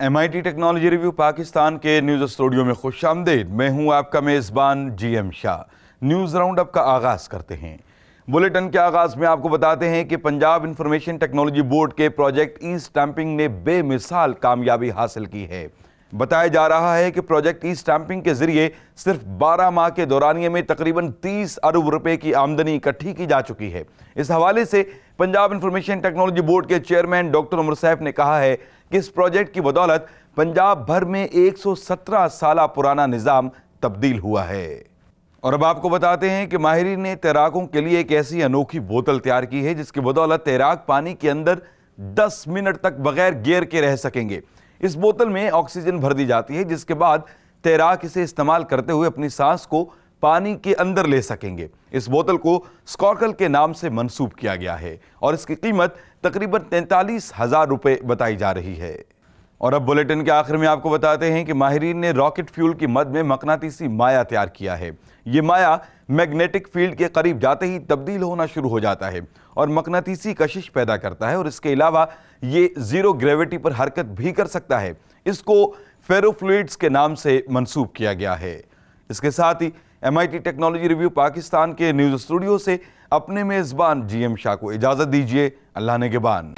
MIT technology review Pakistan के news studio में खुश आमदीद। मैं हूं आपका मेज़बान GM Shah. News round up का आगाज़ करते हैं। बुलेटिन के आगाज़ में आपको बताते हैं कि पंजाब इंफॉर्मेशन टेक्नोलॉजी बोर्ड के प्रोजेक्ट ई स्टैंपिंग ने बेमिसाल कामयाबी हासिल की है। बताया जा रहा है कि प्रोजेक्ट ई स्टैंपिंग के जरिए सिर्फ 12 माह के दौरानिये में तकरीबन 30 अरब रुपए की आमदनी इकट्ठी की जा चुकी है। इस हवाले से पंजाब इंफॉर्मेशन टेक्नोलॉजी बोर्ड के चेयरमैन डॉक्टर उमर सैफ ने कहा है कि इस प्रोजेक्ट की बदौलत पंजाब भर में 117 साल पुराना निज़ाम तब्दील हुआ है। और अब आपको बताते हैं कि माहिरीन ने तैराकों के लिए एक ऐसी अनोखी बोतल तैयार की है जिसकी बदौलत तैराक पानी के अंदर 10 मिनट तक बगैर गियर के रह सकेंगे। इस बोतल में ऑक्सीजन भर दी जाती है जिसके बाद तैराक इसे इस्तेमाल करते हुए अपनी सांस को पानी के अंदर ले सकेंगे। इस बोतल को स्कॉर्कल के नाम से मंसूब किया गया है और इसकी कीमत तकरीबन 43,000 रुपए बताई जा रही है। और अब बुलेटिन के आखिर में आपको बताते हैं कि माहिरीन ने रॉकेट फ्यूल की मद में मकनातीसी माया तैयार किया है। ये माया मैग्नेटिक फील्ड के करीब जाते ही तब्दील होना शुरू हो जाता है और मकनातीसी कशिश पैदा करता है और इसके अलावा ये जीरो ग्रेविटी पर हरकत भी कर सकता है। इसको फेरोफ्लूइड्स के नाम से मंसूब किया गया है। इसके साथ ही MIT टेक्नोलॉजी रिव्यू पाकिस्तान के न्यूज़ स्टूडियो से अपने मेज़बान GM शाह को इजाज़त दीजिए। अल्लाह निगहबान।